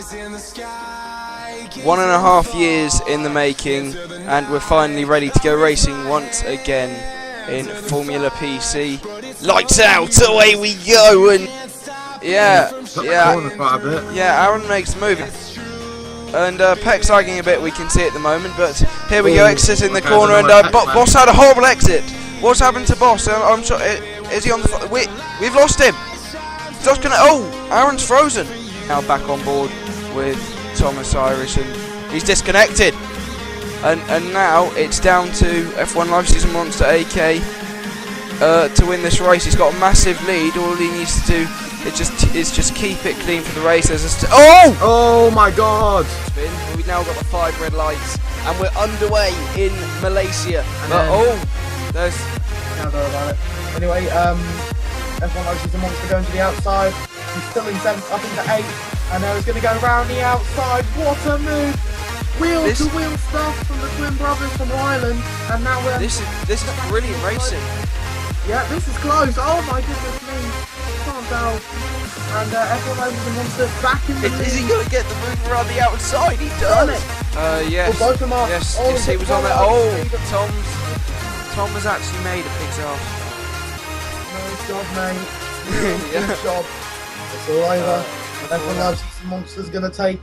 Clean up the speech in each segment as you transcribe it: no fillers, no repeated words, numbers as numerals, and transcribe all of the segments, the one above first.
1.5 years in the making, and we're finally ready to go racing once again in Formula PC. Lights out, away we go, and yeah, Aaron makes the move. And Peck's lagging a bit, we can see at the moment, but here we go, exiting the corner, and Boss had a horrible exit. What's happened to Boss? I'm sure, is he on the... We've lost him! Just gonna... Oh! Aaron's frozen! Now back on board with Thomas Irish, and he's disconnected. And now it's down to F1 Live Season Monster AK to win this race. He's got a massive lead. All he needs to do is just keep it clean for the race. There's a oh my God! We've now got the 5 red lights, and we're underway in Malaysia. There's now know about it. Anyway, F1 Live Season Monster going to the outside. He's still in 7th, up into 8th, and now he's going to go around the outside. What a move! Wheel-to-wheel stuff from the twin brothers from Ireland, and now we're... This is brilliant racing. Yeah, this is close. Oh my goodness me. Calm down. And F1 Live Season Monster back in the lead. Is he going to get the move around the outside? He does! Yes. Well, both of them are. Yes, he was on there. Tom has actually made a pig's arse. Nice job, mate. Good job. It's all over. F1 Live Season Monster's going to take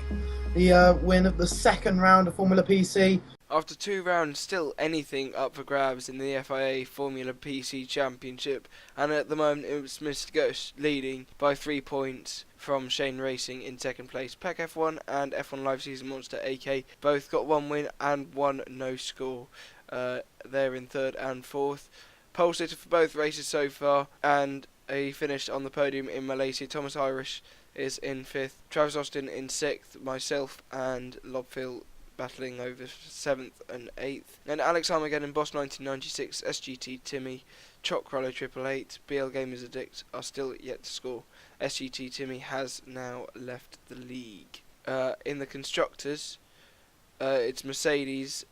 the win of the 2nd round of Formula PC. After 2 rounds, still anything up for grabs in the FIA Formula PC Championship, and at the moment it was Mr. Ghost leading by 3 points from Shane Racing in 2nd place. Peck F1 and F1 Live Season Monster AK both got 1 win and 1 no score. They're in 3rd and 4th. Pole sitter for both races so far, and he finished on the podium in Malaysia. Thomas Irish is in 5th, Travis Austin in 6th, myself and Lobfield battling over 7th and 8th. And Alex Armageddon, Boss 1996, SGT Timmy, Choc Rollo 888, BL Gamers Addict are still yet to score. SGT Timmy has now left the league. In the constructors, it's Mercedes,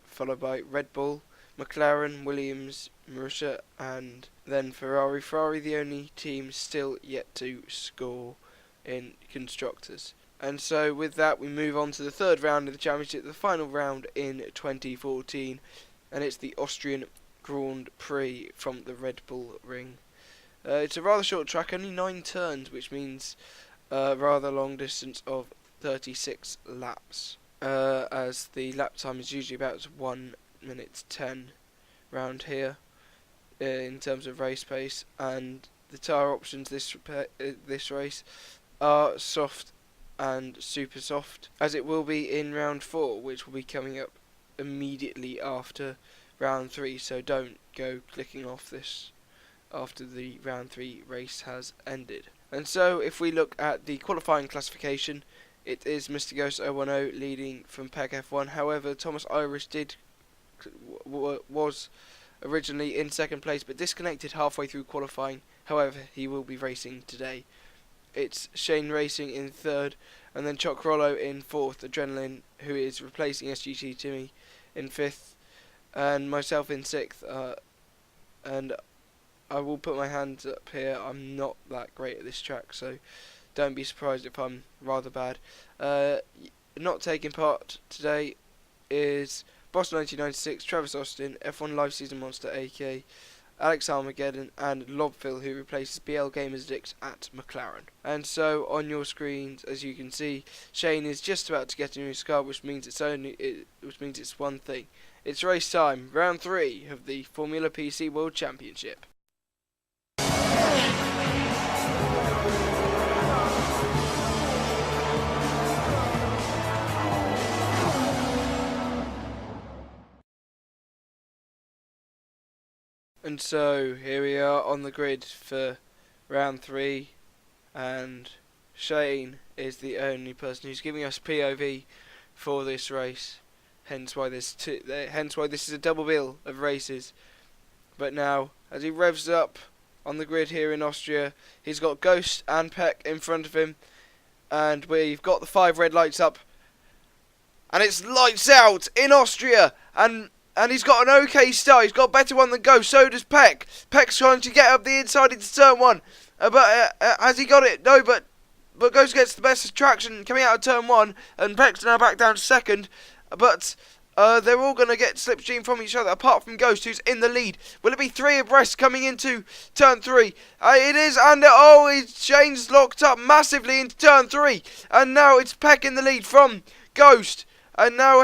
followed by Red Bull, McLaren, Williams, Marussia, and then Ferrari. Ferrari the only team still yet to score in constructors. And so with that we move on to the 3rd round of the championship, the final round in 2014, and it's the Austrian Grand Prix from the Red Bull Ring. It's a rather short track, only 9 turns, which means a rather long distance of 36 laps, as the lap time is usually about 1 minute 10 round here in terms of race pace, and the tyre options this race are soft and super soft, as it will be in round 4, which will be coming up immediately after round 3, so don't go clicking off this after the round 3 race has ended. And so if we look at the qualifying classification, it is Mr. Ghost 010 leading from Peck F1. However, Thomas Irish was originally in 2nd place but disconnected halfway through qualifying. However, he will be racing today. It's Shane Racing in 3rd, and then Choc Rollo in 4th, Adrenaline, who is replacing SGT Timmy, in 5th, and myself in 6th. And I will put my hands up here, I'm not that great at this track, so don't be surprised if I'm rather bad. Not taking part today is Boss 1996, Travis Austin, F1 Live Season Monster AK, Alex Armageddon, and Lobfield, who replaces BL Gamers Addict at McLaren. And so on your screens, as you can see, Shane is just about to get a new car, which means it's one thing. It's race time, round 3 of the Formula PC World Championship. And so here we are on the grid for round 3, and Shane is the only person who's giving us POV for this race. Hence why this is a double bill of races. But now, as he revs up on the grid here in Austria, he's got Ghost and Peck in front of him, and we've got the 5 red lights up, and it's lights out in Austria, and he's got an okay start. He's got a better one than Ghost. So does Peck. Peck's trying to get up the inside into turn 1. But has he got it? No, but Ghost gets the best traction coming out of turn 1, and Peck's now back down to second, but they're all going to get slipstream from each other, apart from Ghost, who's in the lead. Will it be 3 abreast coming into turn 3? It is, and Shane's locked up massively into turn 3, and now it's Peck in the lead from Ghost, and now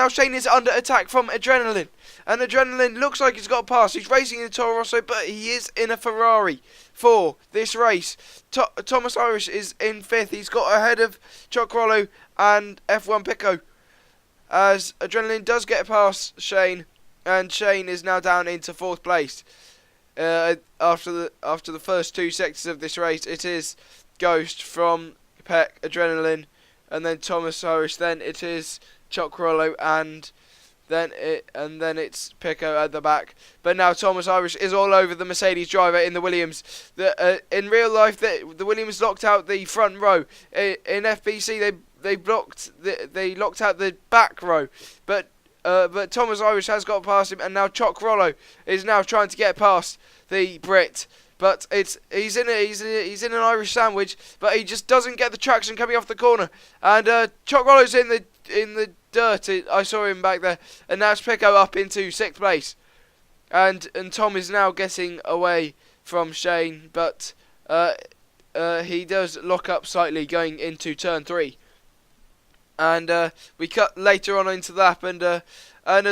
Shane is under attack from Adrenaline, and Adrenaline looks like he's got a pass. He's racing in a Toro Rosso, but he is in a Ferrari for this race. Thomas Irish is in 5th. He's got ahead of Chuck Rollo and F1 Pico, as Adrenaline does get past Shane, and Shane is now down into 4th place. After the first 2 sectors of this race, it is Ghost from Peck, Adrenaline, and then Thomas Irish. Then it is Chuck Rollo, and then it's Pico at the back. But now Thomas Irish is all over the Mercedes driver in the Williams. In real life, the Williams locked out the front row. In FBC, they locked out the back row, but Thomas Irish has got past him, and now Chuck Rollo is now trying to get past the Brit, but he's in an Irish sandwich, but he just doesn't get the traction coming off the corner, and Chuck Rollo's in the dirt. I saw him back there, and now it's Pico up into 6th place, and Tom is now getting away from Shane, but he does lock up slightly going into turn 3. And we cut later on into the lap, and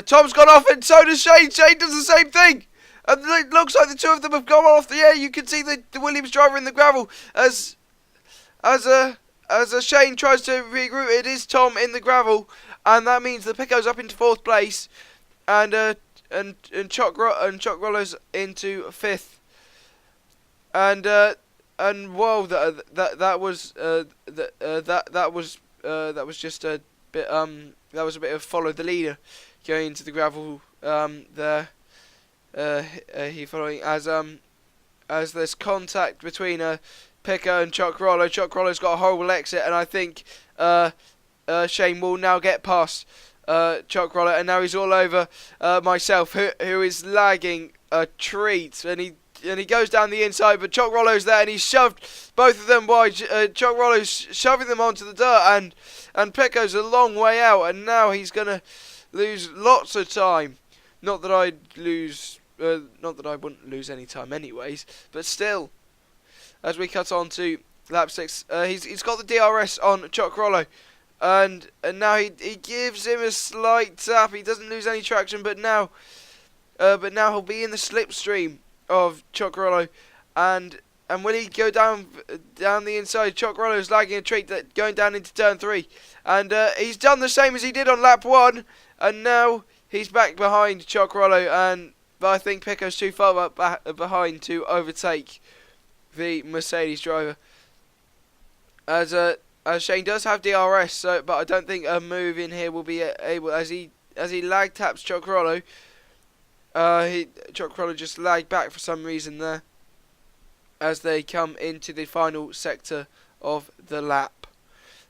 Tom's gone off, and so does Shane. Shane does the same thing, and it looks like the 2 of them have gone off the air. You can see the Williams driver in the gravel as Shane tries to regroup. It is Tom in the gravel, and that means the Pico's up into 4th place, and Chuck Rollo's into 5th, and whoa, that was just a bit that was a bit of follow the leader going into the gravel there. He following as there's contact between Pico and Chuck Rollo. Chuck Rollo's got a horrible exit, and I think Shane will now get past Chuck Rollo, and now he's all over myself, who is lagging a treat, and he goes down the inside, but Chuck Rollo's there, and he's shoved both of them wide. Chuck Rollo's shoving them onto the dirt, and Pico's a long way out, and now he's going to lose lots of time. Not that I wouldn't lose any time anyways, but still, as we cut on to lap 6, he's got the DRS on Chuck Rollo, and now he gives him a slight tap. He doesn't lose any traction, but now he'll be in the slipstream of Chuck Rollo, and will he go down the inside? Chuck Rollo's lagging a treat that going down into turn 3, and he's done the same as he did on lap 1, and now he's back behind Chuck Rollo, but I think Pico's too far behind to overtake the Mercedes driver, as Shane does have DRS, but I don't think a move in here will be able, as he lag taps Chuck Rollo. Chuck Rollo just lagged back for some reason there, as they come into the final sector of the lap,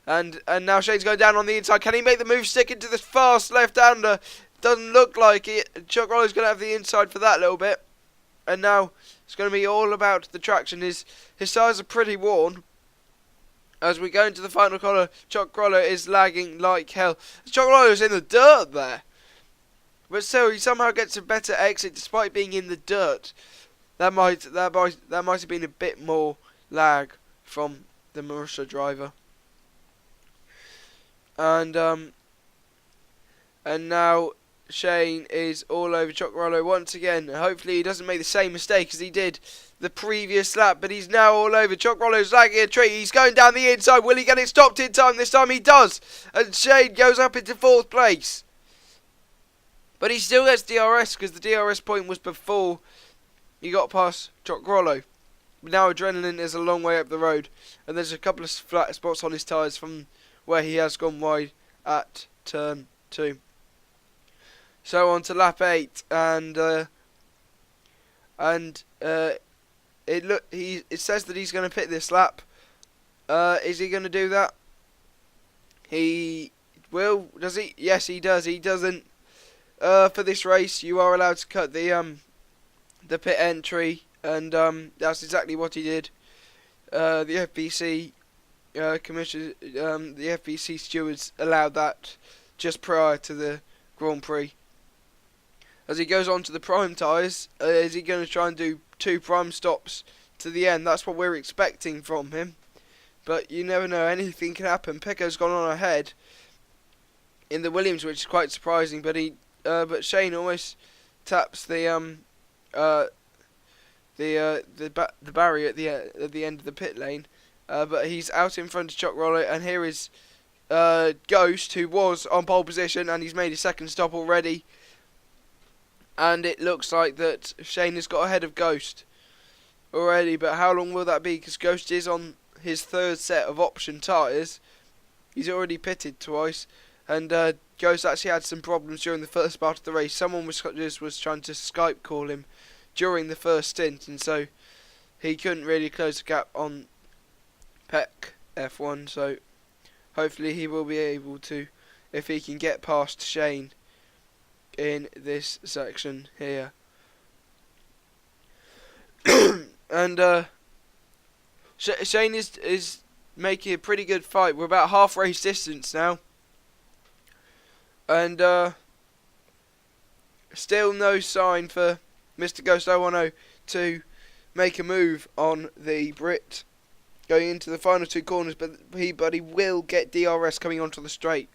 and now Shane's going down on the inside. Can he make the move stick into the fast left-hander? Doesn't look like it. Chuck Rollo's going to have the inside for that little bit, and now it's going to be all about the traction. His tyres are pretty worn. As we go into the final corner, Chuck Rollo is lagging like hell. Chuck Rollo's in the dirt there, but still, he somehow gets a better exit despite being in the dirt. That might have been a bit more lag from the Marussia driver. And now Shane is all over Chuck Rollo once again. Hopefully he doesn't make the same mistake as he did the previous lap, but he's now all over. Chuck Rollo's lagging a treat. He's going down the inside. Will he get it stopped in time? This time he does, and Shane goes up into 4th place. But he still gets DRS, because the DRS point was before he got past Chuck Rollo. But now Adrenaline is a long way up the road, and there's a couple of flat spots on his tyres from where he has gone wide at turn 2. So on to lap 8, and it says that he's going to pit this lap. Is he going to do that? He will. Does he? Yes, he does. He doesn't. For this race, you are allowed to cut the pit entry, and that's exactly what he did. the FBC commission, the FBC stewards allowed that just prior to the Grand Prix. As he goes on to the prime tyres, is he going to try and do 2 prime stops to the end? That's what we're expecting from him. But you never know, anything can happen. Pecco's gone on ahead in the Williams, which is quite surprising. But Shane almost taps the barrier at the end of the pit lane. But he's out in front of Chuck Roller, and here is Ghost, who was on pole position, and he's made his second stop already. And it looks like that Shane has got ahead of Ghost already, but how long will that be? Because Ghost is on his 3rd set of option tyres. He's already pitted twice, and Ghost actually had some problems during the first part of the race. Someone was trying to Skype call him during the first stint, and so he couldn't really close the gap on Peck F1. So hopefully he will be able to, if he can get past Shane in this section here. And Shane is making a pretty good fight. We're about half race distance now, and still no sign for Mr. Ghost 010 to make a move on the Brit going into the final 2 corners, but he will get DRS coming onto the straight.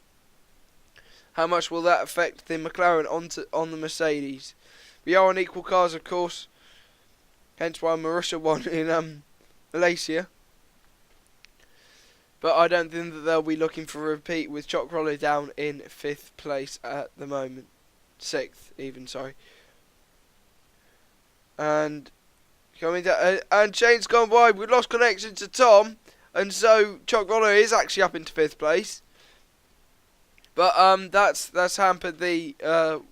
How much will that affect the McLaren on the Mercedes? We are on equal cars, of course, hence why Marussia won in Malaysia. But I don't think that they'll be looking for a repeat with Choc Roller down in 5th place at the moment. 6th even, sorry. And coming down, and Shane's gone wide. We've lost connection to Tom, and so Choc Roller is actually up into 5th place. But that's hampered the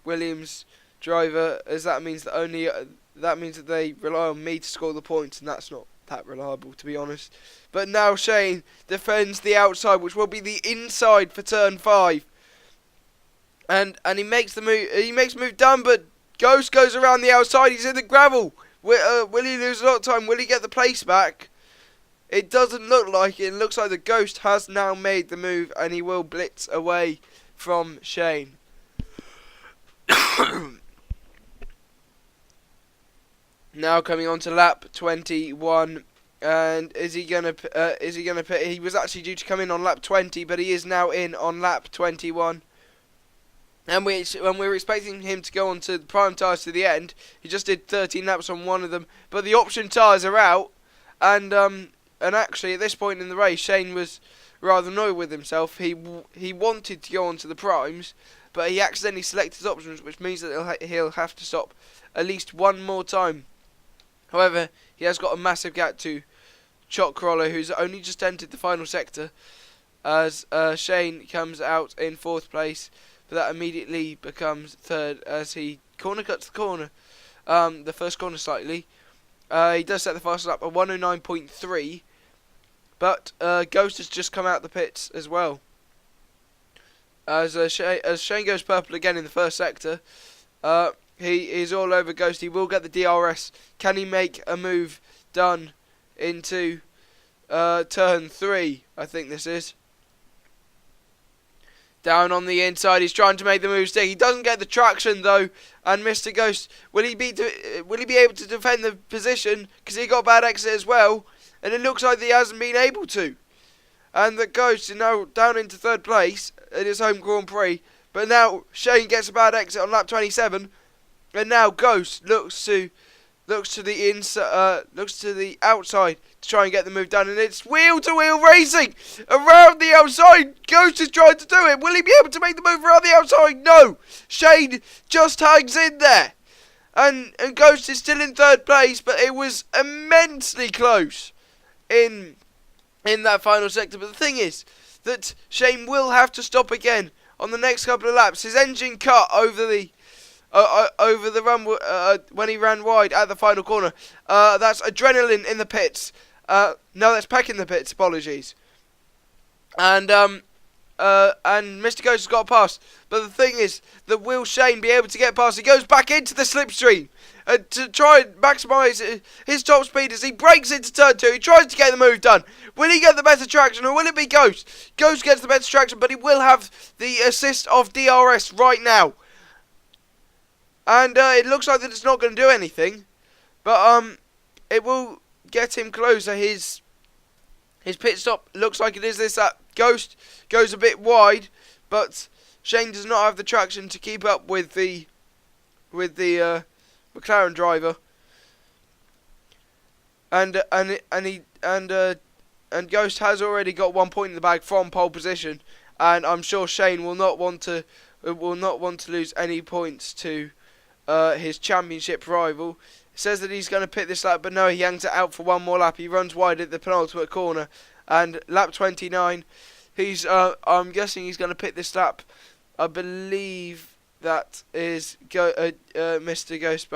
Williams driver, as that means that they rely on me to score the points, and that's not that reliable, to be honest. But now Shane defends the outside, which will be the inside for turn 5, and he makes the move. He makes a move down, but Ghost goes around the outside. He's in the gravel. Will he lose a lot of time? Will he get the place back? It doesn't look like it. It looks like the Ghost has now made the move, and he will blitz away from Shane. Now coming on to lap 21, and is he gonna pit? He was actually due to come in on lap 20, but he is now in on lap 21. And when we were expecting him to go on to the prime tyres to the end, he just did 13 laps on one of them. But the option tyres are out, and actually at this point in the race, Shane was rather annoyed with himself. He wanted to go on to the primes, but he accidentally selected his options, which means that he'll have to stop at least one more time. However, he has got a massive gap to Choc Roller, who's only just entered the final sector, as Shane comes out in 4th place. But that immediately becomes 3rd as he corner cuts the corner, the first corner slightly. He does set the fastest lap at 109.3, but Ghost has just come out the pits as well. As Shane goes purple again in the first sector, he is all over Ghost. He will get the DRS. Can he make a move done into turn 3? I think this is. Down on the inside, he's trying to make the move stick. He doesn't get the traction though, and Mr. Ghost, will he be able to defend the position? Because he got bad exit as well, and it looks like he hasn't been able to. And the Ghost is now down into 3rd place in his home Grand Prix. But now Shane gets a bad exit on lap 27, and now Ghost looks to the outside to try and get the move done, and it's wheel-to-wheel racing around the outside. Ghost is trying to do it. Will he be able to make the move around the outside? No. Shane just hangs in there, and Ghost is still in 3rd place, but it was immensely close in that final sector. But the thing is that Shane will have to stop again on the next couple of laps. His engine cut over the run when he ran wide at the final corner. That's adrenaline in the pits. No, that's Peck in the pits. Apologies. And Mr. Ghost has got past. But the thing is, that will Shane be able to get past? He goes back into the slipstream to try and maximise his top speed as he breaks into turn 2. He tries to get the move done. Will he get the better traction, or will it be Ghost? Ghost gets the better traction, but he will have the assist of DRS right now. And it looks like that it's not going to do anything. But it will get him closer. His pit stop looks like it is this. Ghost goes a bit wide, but Shane does not have the traction to keep up with the McLaren driver. And Ghost has already got 1 point in the bag from pole position, and I'm sure Shane will not want to lose any points to his championship rival. Says that he's going to pit this lap, but no, he hangs it out for one more lap. He runs wide at the penultimate corner, and lap 29, I'm guessing he's going to pit this lap. I believe that is Mr. Ghost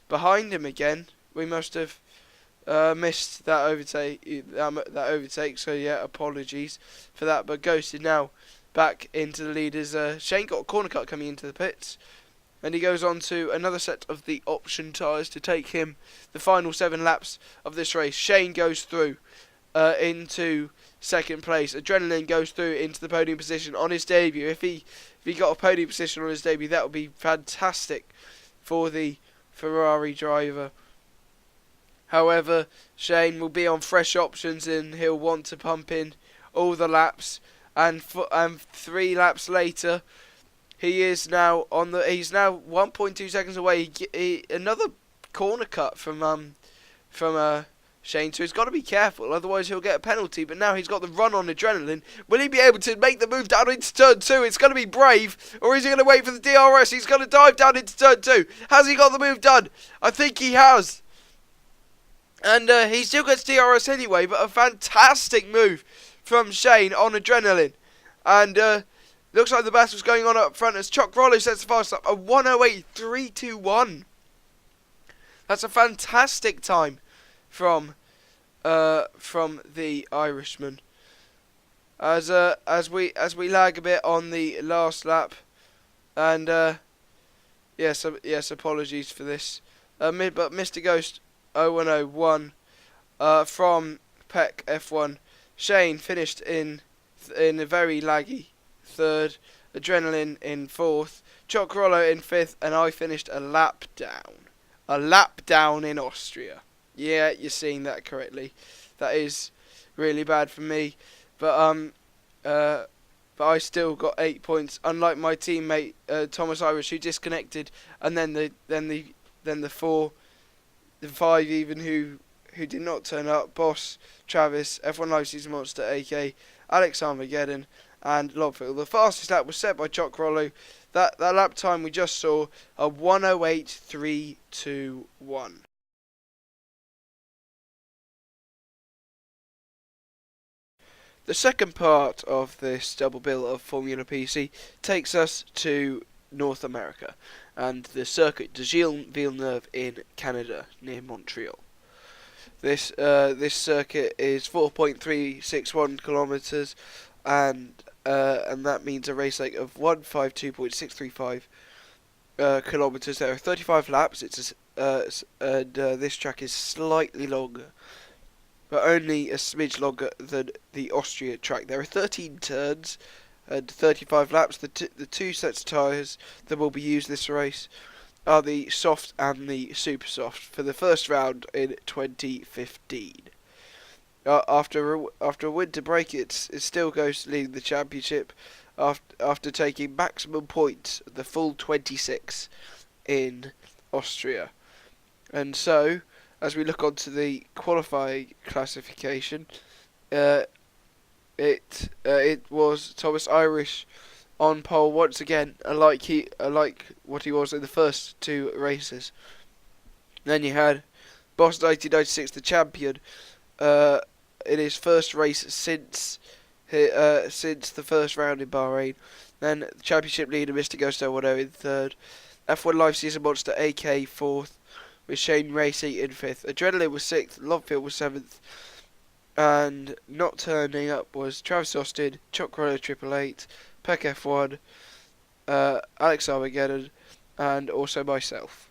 behind him again. We must have missed that overtake. So yeah, apologies for that. But Ghost is now back into the lead as Shane got a corner cut coming into the pits. And he goes on to another set of the option tyres to take him the final 7 laps of this race. Shane goes through into second place. Adrenaline goes through into the podium position on his debut. If he got a podium position on his debut, that would be fantastic for the Ferrari driver. However, Shane will be on fresh options and he'll want to pump in all the laps. And 3 laps later, he's now 1.2 seconds away. Another corner cut from Shane, so he's got to be careful, otherwise he'll get a penalty. But now he's got the run on Adrenaline. Will he be able to make the move down into turn 2? It's going to be brave, or is he going to wait for the DRS? He's going to dive down into turn 2. Has he got the move done? I think he has. And he still gets DRS anyway, but a fantastic move from Shane on Adrenaline. And looks like the battle's going on up front as Chuck Rollo sets the fast lap, a 1:08.321. That's a fantastic time from the Irishman. As we lag a bit on the last lap, and yes, apologies for this. But Mr. Ghost 0101 from Peck F1. Shane finished in a very laggy 3rd, Adrenaline in 4th, Chuck Rollo in 5th, and I finished a lap down. A lap down in Austria. Yeah, you're seeing that correctly. That is really bad for me, but I still got 8 points. Unlike my teammate Thomas Irish, who disconnected, and then the 5 even who did not turn up. Boss, Travis, F1 Live Season Monster, AK, Alex Armageddon, and Lobfield. The fastest lap was set by Chuck Rollo. That lap time we just saw, a 1:08.321. The second part of this double bill of Formula PC takes us to North America and the Circuit de Gilles Villeneuve in Canada near Montreal. This circuit is 4.361 kilometers, and that means a race length of 152.635 kilometers. There are 35 laps. This track is slightly longer, but only a smidge longer than the Austria track. There are 13 turns and 35 laps. The two sets of tyres that will be used this race are the soft and the super soft for the first round in 2015. After a winter break, it still goes to lead the championship after taking maximum points, the full 26 in Austria. And so, as we look onto the qualifying classification, it was Thomas Irish on pole once again, like what he was in the first 2 races. Then you had Boss 1996, the champion, in his first race since the first round in Bahrain. Then the championship leader Mr. Gusto Wado in 3rd. F1 Live Season Monster AK 4th, with Shane Racing in 5th. Adrenaline was 6th, Lobfield was 7th, And not turning up was Travis Austin, Chuck Roller 888, Peck F1, Alex Armageddon, and also myself.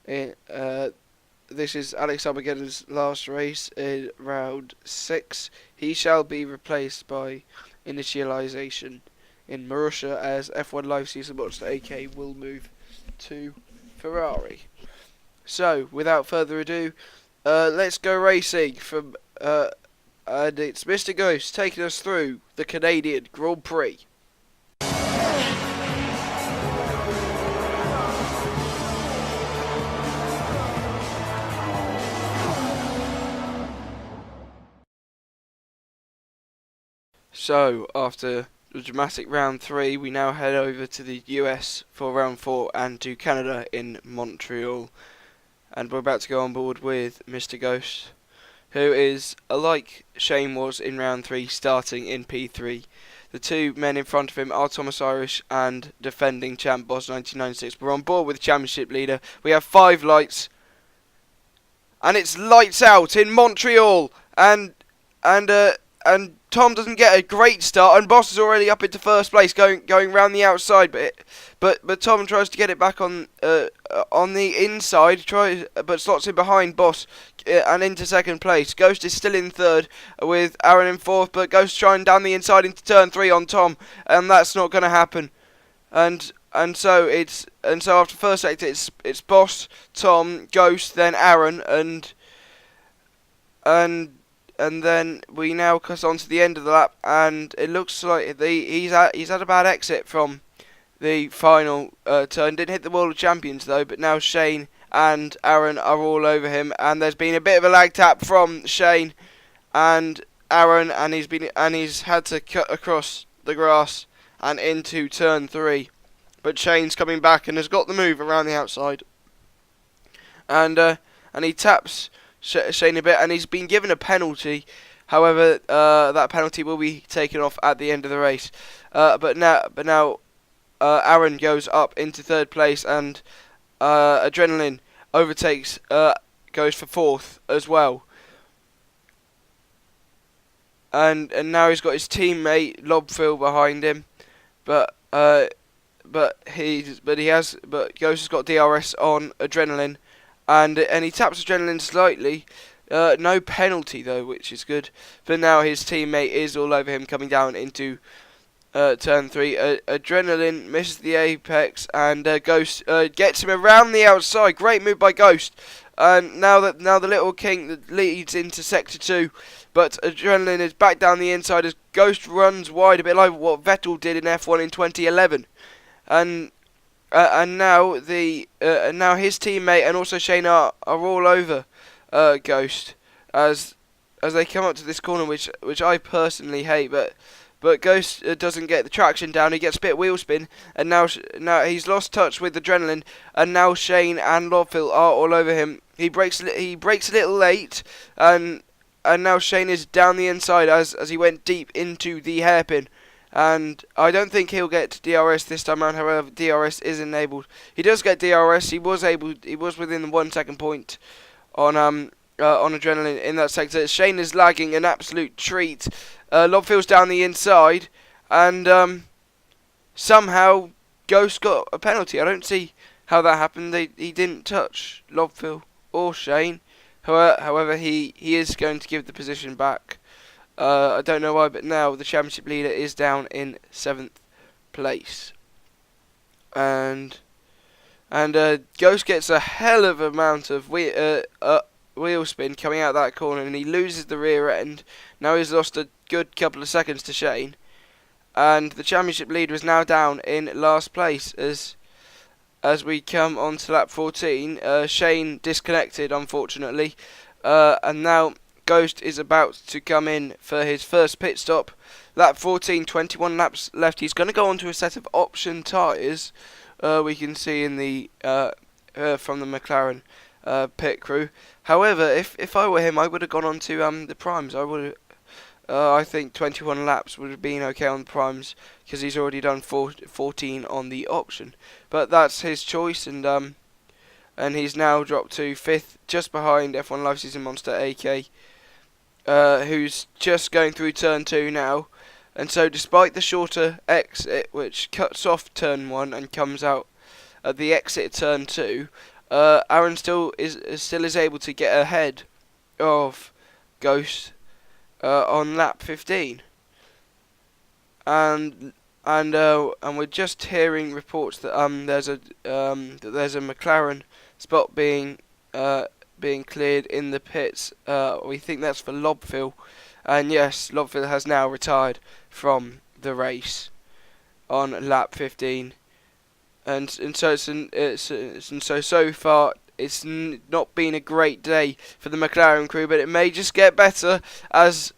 This is Alex Armageddon's last race in round 6. He shall be replaced by Initialization in Marussia as F1 Live Season Monster AK will move to Ferrari. So, without further ado, let's go racing from and it's Mr. Ghost taking us through the Canadian Grand Prix. So, after the dramatic round 3, we now head over to the US for round 4 and to Canada in Montreal. And we're about to go on board with Mr. Ghost, who is, like Shane was in round 3, starting in P3. The two men in front of him are Thomas Irish and defending champ Boss 1996. We're on board with championship leader. We have 5 lights, and it's lights out in Montreal. And Tom doesn't get a great start, and Boss is already up into first place, going round the outside. But Tom tries to get it back on the inside, but slots in behind Boss and into second place. Ghost is still in third with Aaron in fourth, but Ghost trying down the inside into turn 3 on Tom, and that's not going to happen. And so after first sector, it's Boss, Tom, Ghost, then Aaron, and then we now cut on to the end of the lap, and it looks like he's had a bad exit from the final turn. Didn't hit the World of Champions though, but now Shane and Aaron are all over him, and there's been a bit of a lag tap from Shane and Aaron, and he's had to cut across the grass and into turn 3. But Shane's coming back and has got the move around the outside, and he taps Shane a bit, and he's been given a penalty. However, that penalty will be taken off at the end of the race. But now, Aaron goes up into third place, and Adrenaline overtakes, goes for fourth as well. And now he's got his teammate Lobfill behind him, but Ghost has got DRS on Adrenaline. And he taps Adrenaline slightly. No penalty though, which is good. But now his teammate is all over him, coming down into turn 3. Adrenaline misses the apex, and Ghost gets him around the outside. Great move by Ghost. And now the little king that leads into sector 2, but Adrenaline is back down the inside as Ghost runs wide, a bit like what Vettel did in F1 in 2011. And now his teammate and also Shane are all over Ghost as they come up to this corner, which I personally hate. But Ghost doesn't get the traction down. He gets a bit of wheel spin, and now he's lost touch with Adrenaline, and now Shane and Lobfill are all over him. He breaks a little late, and now Shane is down the inside as he went deep into the hairpin. And I don't think he'll get DRS this time around. However, DRS is enabled. He does get DRS. He was within the 1 second point on Adrenaline in that sector. Shane is lagging, an absolute treat. Lobfill's down the inside, and somehow Ghost got a penalty. I don't see how that happened. He didn't touch Lobfill or Shane. However, he is going to give the position back. I don't know why, but now the championship leader is down in 7th place, and Ghost gets a hell of amount of wheel spin coming out that corner, and he loses the rear end. Now he's lost a good couple of seconds to Shane, and the championship leader is now down in last place as we come on to lap 14. Shane disconnected, unfortunately, and now Ghost is about to come in for his first pit stop. Lap 14, 21 laps left. He's going to go onto a set of option tyres. We can see in the from the McLaren pit crew. However, if I were him, I would have gone on to the primes. I think 21 laps would have been okay on the primes because he's already done 14 on the option. But that's his choice, and he's now dropped to 5th, just behind F1 Live Season Monster AK. who's just going through turn 2 now. And so despite the shorter exit, which cuts off turn 1 and comes out at the exit turn 2, Aaron still is able to get ahead of Ghost on lap 15. And we're just hearing reports that there's a McLaren spot being cleared in the pits. We think that's for Lobfill, and yes, Lobfill has now retired from the race on lap 15, and so far it's not been a great day for the McLaren crew, but it may just get better as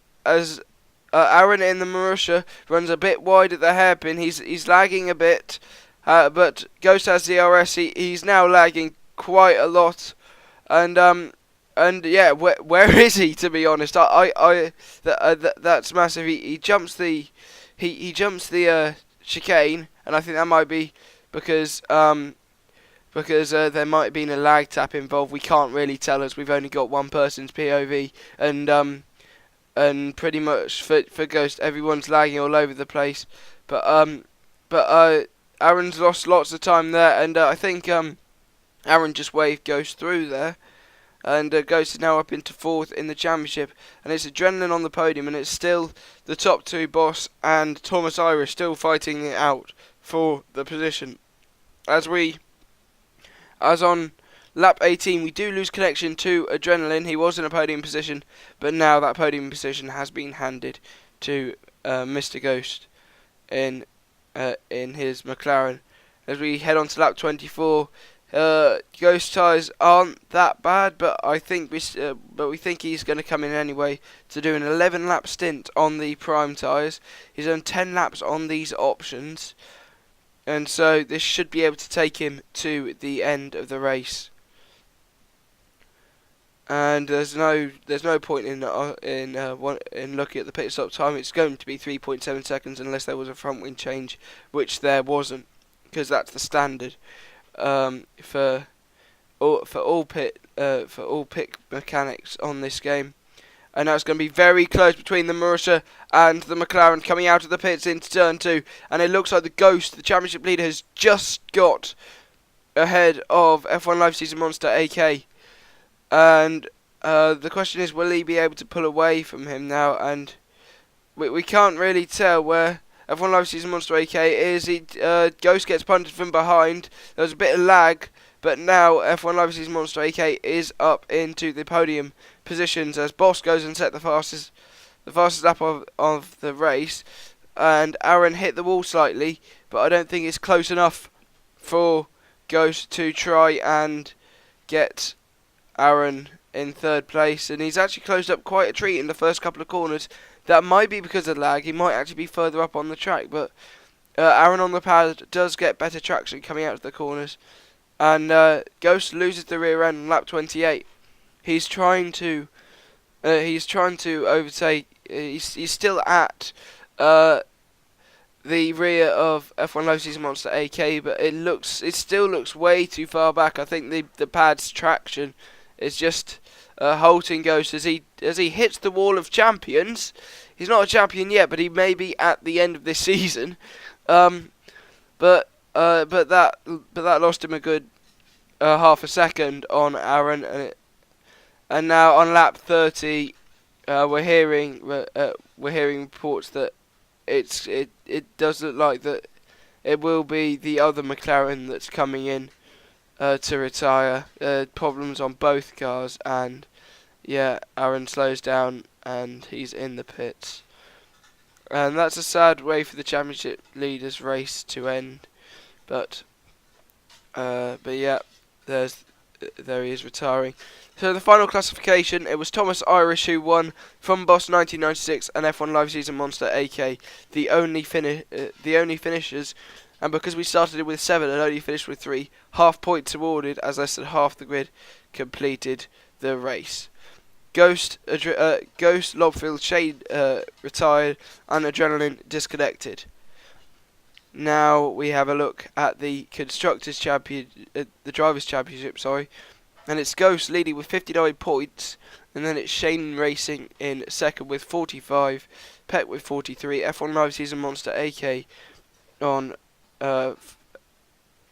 Aaron in the Marussia runs a bit wide at the hairpin. He's lagging a bit, but Ghost has DRS. He's now lagging quite a lot, and yeah, where is he? To be honest, that's massive. He jumps the chicane, and I think that might be because there might have been a lag tap involved. We can't really tell as we've only got one person's POV, and pretty much for Ghost, everyone's lagging all over the place. But Aaron's lost lots of time there, and I think Aaron just waved Ghost through there, and Ghost is now up into 4th in the championship, and it's Adrenaline on the podium, and it's still the top 2, Boss and Thomas Irish, still fighting it out for the position. As on lap 18, we do lose connection to Adrenaline. He was in a podium position, but now that podium position has been handed to Mr. Ghost in his McLaren. As we head on to lap 24, Ghost tyres aren't that bad, but we think he's going to come in anyway to do an 11-lap stint on the prime tyres. He's done 10 laps on these options, and so this should be able to take him to the end of the race. And there's no point in looking at the pit stop time. It's going to be 3.7 seconds unless there was a front wing change, which there wasn't, because that's the standard for all pit mechanics on this game. And now it's going to be very close between the Marussia and the McLaren coming out of the pits into turn 2, and it looks like the Ghost, the championship leader, has just got ahead of F1 Live Season Monster AK. And the question is, will he be able to pull away from him now? And we can't really tell where F1 Live Season Monster AK is. Ghost gets punted from behind. There's a bit of lag, but now F1 Live Season Monster AK is up into the podium positions as Boss goes and set the fastest lap of the race. And Aaron hit the wall slightly, but I don't think it's close enough for Ghost to try and get Aaron in 3rd place, and he's actually closed up quite a treat in the first couple of corners. That might be because of lag. He might actually be further up on the track, but Aaron on the pad does get better traction coming out of the corners, and Ghost loses the rear end on lap 28. He's trying to overtake. He's still at the rear of F1 Live Season Monster AK, but it still looks way too far back. I think the pad's traction is just halting Ghost as he hits the wall of champions. He's not a champion yet, but he may be at the end of this season. But that lost him a good half a second on Aaron, and now on lap 30, we're hearing reports that it does look like that it will be the other McLaren that's coming in to retire. Problems on both cars, and yeah, Aaron slows down and he's in the pits. And that's a sad way for the championship leaders race to end. But yeah, there he is retiring. So the final classification, it was Thomas Irish who won from Boss 1996 and F1 Live Season Monster AK, the only finishers. And because we started it with 7 and only finished with 3, half points awarded, as less than half the grid completed the race. Ghost, Lobfield, Shade retired, and Adrenaline disconnected. Now we have a look at the Constructors' Champion, the Drivers' Championship, sorry. And it's Ghost leading with 59 points, and then it's Shane Racing in second with 45, Peck with 43, F1 Live Season Monster AK on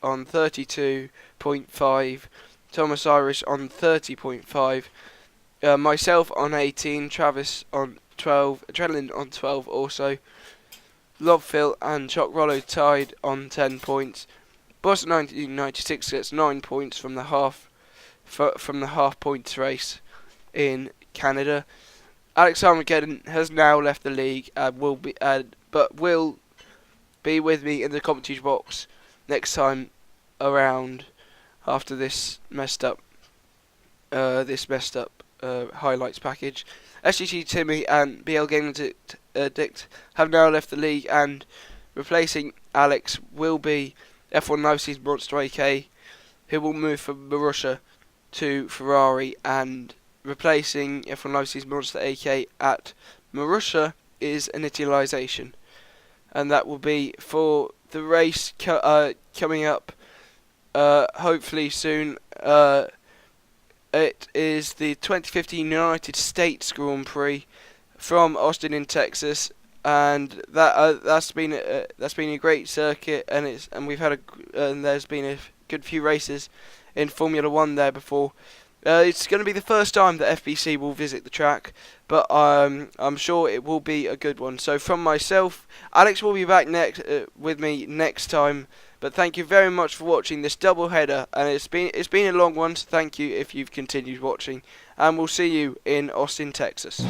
32.5, Thomas Irish on 30.5, myself on 18, Travis on 12, Adrenaline on 12 also, Love Phil and Choc Rollo tied on 10 points. Boston 1996 gets 9 points from the half points race in Canada. Alex Armageddon has now left the league and will be with me in the commentary box next time around after this messed up highlights package. SGT Timmy and BL Gaming Addict have now left the league, and replacing Alex will be F1 Live Season Monster AK, who will move from Marussia to Ferrari, and replacing F1 Live Season Monster AK at Marussia is Initialization, and that will be for the race coming up hopefully soon. It is the 2015 United States Grand Prix from Austin in Texas, and that's been a great circuit, and there's been a good few races in Formula One there before. It's going to be the first time that FBC will visit the track, but I'm sure it will be a good one. So from myself, Alex will be back with me next time. But thank you very much for watching this double header, and it's been a long one. So thank you if you've continued watching, and we'll see you in Austin, Texas.